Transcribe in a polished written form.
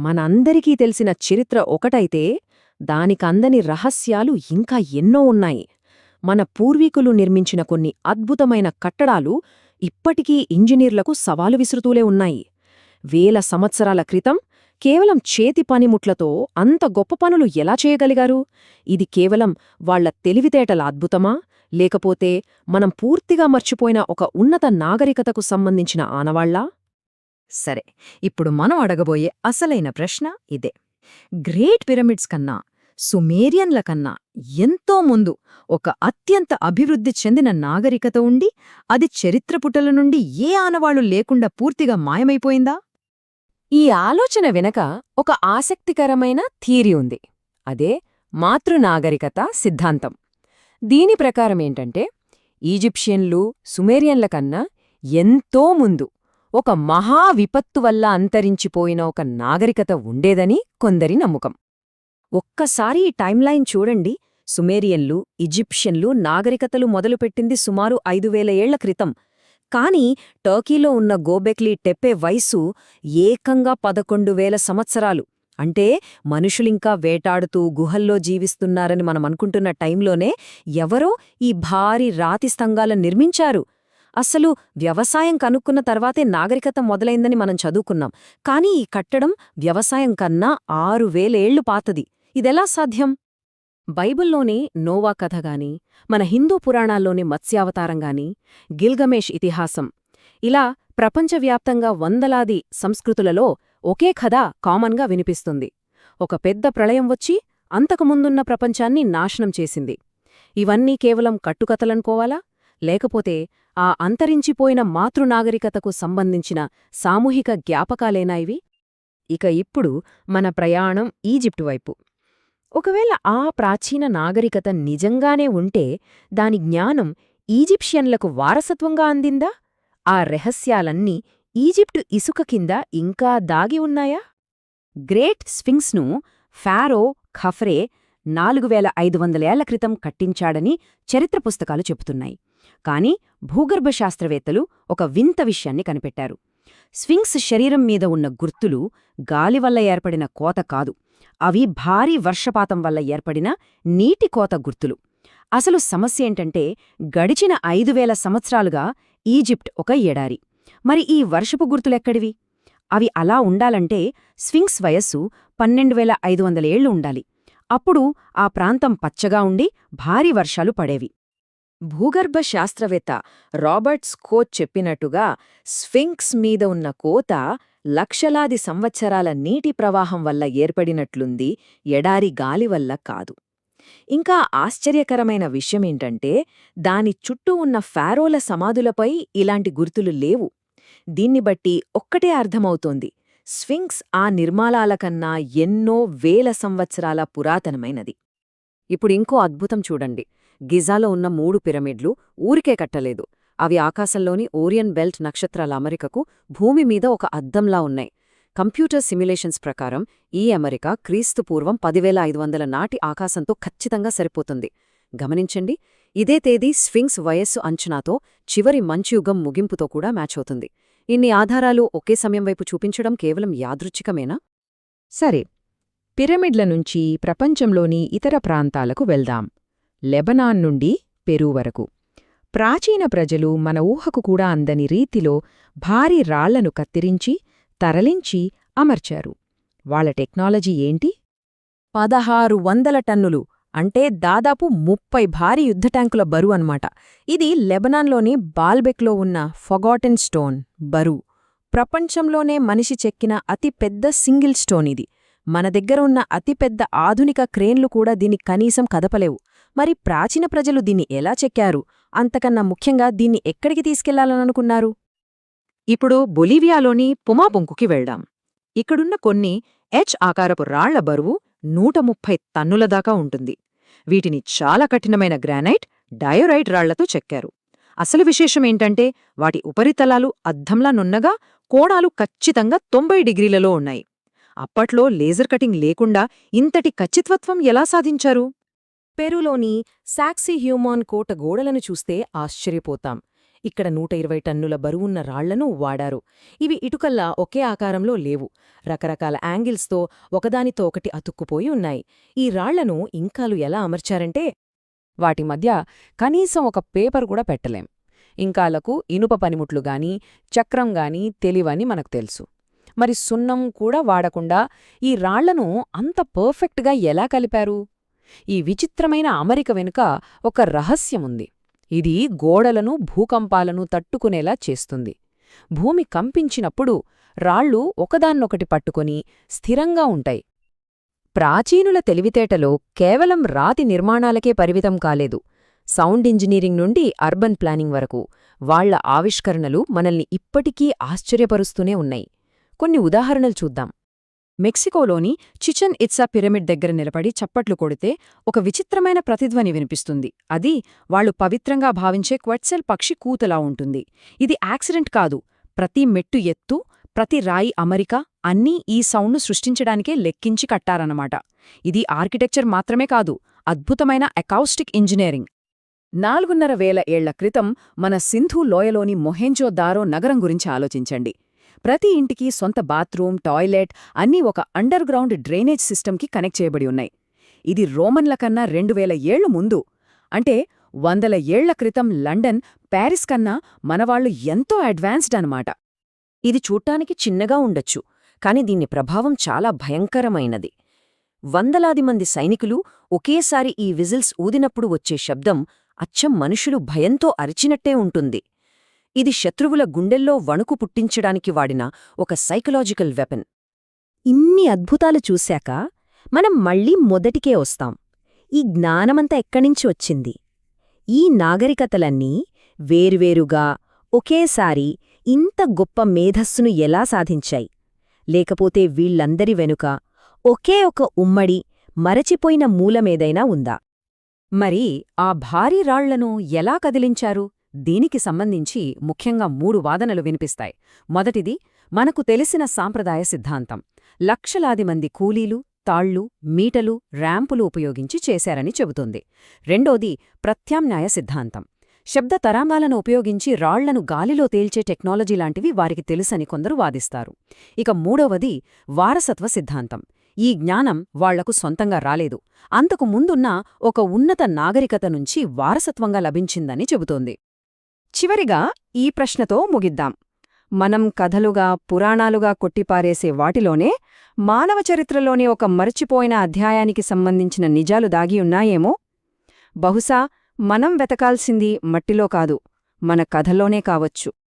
మనందరికీ తెలిసిన చరిత్ర ఒకటైతే దానికందని రహస్యాలు ఇంకా ఎన్నో ఉన్నాయి. మన పూర్వీకులు నిర్మించిన కొన్ని అద్భుతమైన కట్టడాలు ఇప్పటికీ ఇంజనీర్లకు సవాలు విసురుతూలే ఉన్నాయి. వేల సంవత్సరాల క్రితం కేవలం చేతి పనిముట్లతో అంత గొప్ప పనులు ఎలా చేయగలిగారు? ఇది కేవలం వాళ్ల తెలివితేటల అద్భుతమా, లేకపోతే మనం పూర్తిగా మర్చిపోయిన ఒక ఉన్నత నాగరికతకు సంబంధించిన ఆనవాళ్లా? సరే, ఇప్పుడు మనం అడగబోయే అసలైన ప్రశ్న ఇదే. గ్రేట్ పిరమిడ్స్ కన్నా, సుమేరియన్ల కన్నా ఎంతో ముందు ఒక అత్యంత అభివృద్ధి చెందిన నాగరికత ఉండి అది చరిత్రపుటల నుండి ఏ ఆనవాళ్లు లేకుండా పూర్తిగా మాయమైపోయిందా? ఈ ఆలోచన వెనక ఒక ఆసక్తికరమైన థియరీ ఉంది. అదే మాతృనాగరికత సిద్ధాంతం. దీని ప్రకారమేంటంటే, ఈజిప్షియన్లు సుమేరియన్ల కన్నా ఎంతో ముందు ఒక మహా విపత్తు వల్ల అంతరించిపోయిన ఒక నాగరికత ఉండేదని కొందరి నమ్మకం. ఒక్కసారి ఈ టైమ్లైన్ చూడండి. సుమేరియన్లు, ఈజిప్షియన్లు నాగరికతలు మొదలుపెట్టింది సుమారు 5000 ఏళ్ల క్రితం. కాని టర్కీలో ఉన్న గోబెక్లీ టెప్పే వయస్సు ఏకంగా 11,000 సంవత్సరాలు. అంటే మనుషులింకా వేటాడుతూ గుహల్లో జీవిస్తున్నారని మనమనుకుంటున్న టైంలోనే ఎవరో ఈ భారీ రాతి స్తంభాలను నిర్మించారు. అసలు వ్యవసాయం కనుక్కున్న తర్వాతే నాగరికత మొదలైందని మనం చదువుకున్నాం. కానీ ఈ కట్టడం వ్యవసాయం కన్నా 6000 ఏళ్లు పాతది. ఇదెలా సాధ్యం? బైబిల్లోని నోవా కథగాని, మన హిందూ పురాణాల్లోని మత్స్యావతారంగాని, గిల్గమేష్ ఇతిహాసం, ఇలా ప్రపంచవ్యాప్తంగా వందలాది సంస్కృతులలో ఒకే కథ కామన్గా వినిపిస్తుంది. ఒక పెద్ద ప్రళయం వచ్చి అంతకుముందున్న ప్రపంచాన్ని నాశనం చేసింది. ఇవన్నీ కేవలం కట్టుకథలనుకోవాలా? లేకపోతే ఆ అంతరించిపోయిన మాతృనాగరికతకు సంబంధించిన సామూహిక జ్ఞాపకాలేనా ఇవి? ఇక ఇప్పుడు మన ప్రయాణం ఈజిప్టు వైపు. ఒకవేళ ఆ ప్రాచీన నాగరికత నిజంగానే ఉంటే దాని జ్ఞానం ఈజిప్షియన్లకు వారసత్వంగా అందిందా? ఆ రహస్యాలన్నీ ఈజిప్టు ఇసుక కింద ఇంకా దాగి ఉన్నాయా? గ్రేట్ స్ఫింక్స్ను ఫారో ఖఫ్రే 4500 ఏళ్ల క్రితం కట్టించాడని చరిత్ర పుస్తకాలు చెబుతున్నాయి. కాని భూగర్భశాస్త్రవేత్తలు ఒక వింత విషయాన్ని కనిపెట్టారు. స్ఫింక్స్ శరీరం మీద ఉన్న గుర్తులు గాలివల్ల ఏర్పడిన కోత కాదు, అవి భారీ వర్షపాతం వల్ల ఏర్పడిన నీటి కోత గుర్తులు. అసలు సమస్య ఏంటంటే, గడిచిన 5000 సంవత్సరాలుగా ఈజిప్ట్ ఒక ఎడారి. మరి ఈ వర్షపు గుర్తులెక్కడివి? అవి అలా ఉండాలంటే స్ఫింక్స్ వయస్సు 12500 ఏళ్లు ఉండాలి. అప్పుడు ఆ ప్రాంతం పచ్చగా ఉండి భారీ వర్షాలు పడేవి. భూగర్భ శాస్త్రవేత్త రాబర్ట్ స్కోచ్ చెప్పినట్టుగా స్ఫింక్స్ మీద ఉన్న కోత లక్షలాది సంవత్సరాల నీటి ప్రవాహం వల్ల ఏర్పడినట్లుంది, ఎడారి గాలి వల్ల కాదు. ఇంకా ఆశ్చర్యకరమైన విషయమేంటంటే, దాని చుట్టూ ఉన్న ఫారోల సమాధులపై ఇలాంటి గుర్తులు లేవు. దీన్ని బట్టి ఒక్కటే అర్థమవుతోంది, స్ఫింక్స్ ఆ నిర్మాణాలకన్నా ఎన్నో వేల సంవత్సరాల పురాతనమైనది. ఇప్పుడింకో అద్భుతం చూడండి. గిజాలో ఉన్న 3 పిరమిడ్లు ఊరికే కట్టలేదు. అవి ఆకాశంలోని ఓరియన్ బెల్ట్ నక్షత్రాల అమరికకు భూమి మీద ఒక అద్దంలా ఉన్నాయి. కంప్యూటర్ సిమ్యులేషన్స్ ప్రకారం ఈ అమరిక క్రీస్తుపూర్వం 10,500 నాటి ఆకాశంతో ఖచ్చితంగా సరిపోతుంది. గమనించండి, ఇదే తేదీ స్ఫింక్స్ వయస్సు అంచనాతో చివరి మంచుయుగం ముగింపుతో కూడా మ్యాచ్ అవుతుంది. ఇన్ని ఆధారాలు ఒకే సమయం వైపు చూపించడం కేవలం యాదృచ్ఛికమేనా? సరే, పిరమిడ్ల నుంచి ప్రపంచంలోని ఇతర ప్రాంతాలకు వెళ్దాం. లెబనాన్ నుండి పెరూ వరకు ప్రాచీన ప్రజలు మన ఊహకు కూడా అందని రీతిలో భారీ రాళ్లను కత్తిరించి, తరలించి అమర్చారు. వాళ్ల టెక్నాలజీ ఏంటి? 1600 టన్నులు, అంటే దాదాపు 30 భారీ యుద్ధ ట్యాంకుల బరువు అన్నమాట. ఇది లెబనాన్లోని బాల్బెక్లో ఉన్న ఫొగాటెన్ స్టోన్ బరువు. ప్రపంచంలోనే మనిషి చెక్కిన అతి పెద్ద సింగిల్ స్టోన్ ఇది. మన దగ్గర ఉన్న అతిపెద్ద ఆధునిక క్రేన్లు కూడా దీన్ని కనీసం కదపలేవు. మరి ప్రాచీన ప్రజలు దీన్ని ఎలా చెక్కారు? అంతకన్నా ముఖ్యంగా దీన్ని ఎక్కడికి తీసుకెళ్లాలనుకున్నారు? ఇప్పుడు బొలీవియాలోని పుమాపుంకుకి వెళ్దాం. ఇక్కడున్న కొన్ని ఆకారపు రాళ్ల బరువు 130 టన్నుల దాకా ఉంటుంది. వీటిని చాలా కఠినమైన గ్రానైట్, డయోరైట్ రాళ్లతో చెక్కారు. అసలు విశేషమేంటంటే, వాటి ఉపరితలాలు అద్దంలా నున్నగా, కోణాలు ఖచ్చితంగా 90 డిగ్రీలలో ఉన్నాయి. అప్పట్లో లేజర్ కటింగ్ లేకుండా ఇంతటి ఖచ్చితత్వం ఎలా సాధించారు? పెరూలోని సాక్సీ హ్యూమాన్ కోట గోడలను చూస్తే ఆశ్చర్యపోతాం. ఇక్కడ 120 టన్నుల బరువున్న రాళ్లను వాడారు. ఇవి ఇటుకల్లా ఒకే ఆకారంలో లేవు. రకరకాల యాంగిల్స్తో ఒకదానితో ఒకటి అతుక్కుపోయి ఉన్నాయి. ఈ రాళ్లను ఇంకాలు ఎలా అమర్చారంటే వాటి మధ్య కనీసం ఒక పేపర్ కూడా పెట్టలేం. ఇంకాలకు ఇనుప పనిముట్లు గాని చక్రం గాని తెలివని మనకు తెలుసు. మరి సున్నం కూడా వాడకుండా ఈ రాళ్లను అంత పర్ఫెక్ట్గా ఎలా కలిపారు? ఈ విచిత్రమైన అమరిక వెనుక ఒక రహస్యముంది. ఇది గోడలను భూకంపాలను తట్టుకునేలా చేస్తుంది. భూమి కంపించినప్పుడు రాళ్ళు ఒకదాన్నొకటి పట్టుకొని స్థిరంగా ఉంటాయి. ప్రాచీనుల తెలివితేటలో కేవలం రాతి నిర్మాణాలకే పరిమితం కాలేదు. సౌండ్ ఇంజనీరింగ్ నుండి అర్బన్ ప్లానింగ్ వరకు వాళ్ల ఆవిష్కరణలు మనల్ని ఇప్పటికీ ఆశ్చర్యపరుస్తూనే ఉన్నాయి. కొన్ని ఉదాహరణలు చూద్దాం. మెక్సికోలోని చిచెన్ ఇట్సా పిరమిడ్ దగ్గర నిలబడి చప్పట్లు కొడితే ఒక విచిత్రమైన ప్రతిధ్వని వినిపిస్తుంది. అది వాళ్లు పవిత్రంగా భావించే క్వెట్సెల్ పక్షి కూతలా ఉంటుంది. ఇది యాక్సిడెంట్ కాదు. ప్రతి మెట్టు ఎత్తు, ప్రతి రాయి అమరిక అన్నీ ఈ సౌండ్ను సృష్టించడానికే లెక్కించి కట్టారన్నమాట. ఇది ఆర్కిటెక్చర్ మాత్రమే కాదు, అద్భుతమైన అకౌస్టిక్ ఇంజనీరింగ్. 4,500 ఏళ్ల క్రితం మన సింధు లోయలోని మొహెంజో-దారో నగరం గురించి ఆలోచించండి. ప్రతి ఇంటికి సొంత బాత్రూమ్, టాయిలెట్ అన్నీ ఒక అండర్గ్రౌండ్ డ్రైనేజ్ సిస్టమ్కి కనెక్ట్ చేయబడి ఉన్నాయి. ఇది రోమన్ల కన్నా 2,000 ఏళ్లు ముందు. అంటే 100 ఏళ్ల క్రితం లండన్, ప్యారిస్ కన్నా మనవాళ్లు ఎంతో అడ్వాన్స్డ్ అనమాట. ఇది చూడ్డానికి చిన్నగా ఉండొచ్చు, కాని దీని ప్రభావం చాలా భయంకరమైనది. వందలాది మంది సైనికులు ఒకేసారి ఈ విజిల్స్ ఊదినప్పుడు వచ్చే శబ్దం అచ్చం మనుషులు భయంతో అరిచినట్టే ఉంటుంది. ఇది శత్రువుల గుండెల్లో వణుకు పుట్టించడానికి వాడిన ఒక సైకలాజికల్ వెపన్. ఇన్ని అద్భుతాలు చూశాక మనం మళ్ళీ మొదటికే వస్తాం. ఈ జ్ఞానమంతా ఎక్కడినుంచి వచ్చింది? ఈ నాగరికతలన్నీ వేర్వేరుగా ఒకేసారి ఇంత గొప్ప మేధస్సును ఎలా సాధించాయి? లేకపోతే వీళ్లందరి వెనుక ఒకే ఒక ఉమ్మడి, మరచిపోయిన మూలమేదైనా ఉందా? మరి ఆ భారీ రాళ్లను ఎలా కదిలించారు? దీనికి సంబంధించి ముఖ్యంగా 3 వాదనలు వినిపిస్తాయి. మొదటిది, మనకు తెలిసిన సాంప్రదాయ సిద్ధాంతం. లక్షలాది మంది కూలీలు తాళ్లు, మీటలు, ర్యాంపులు ఉపయోగించి చేశారని చెబుతుంది. రెండోది, ప్రత్యామ్నాయ సిద్ధాంతం. శబ్ద తరంగాలను ఉపయోగించి రాళ్లను గాలిలో తేల్చే టెక్నాలజీ లాంటివి వారికి తెలుసని కొందరు వాదిస్తారు. ఇక మూడవది, వారసత్వ సిద్ధాంతం. ఈ జ్ఞానం వాళ్లకు సొంతంగా రాలేదు, అంతకు ముందున్న ఒక ఉన్నత నాగరికత నుంచి వారసత్వంగా లభించిందని చెబుతోంది. చివరిగా ఈ ప్రశ్నతో ముగిద్దాం. మనం కథలుగా, పురాణాలుగా కొట్టిపారేసే వాటిలోనే మానవ చరిత్రలోని ఒక మరచిపోయిన అధ్యాయానికి సంబంధించిన నిజాలు దాగియున్నాయేమో? బహుశా మనం వెతకాల్సింది మట్టిలో కాదు, మన కథలోనే కావచ్చు.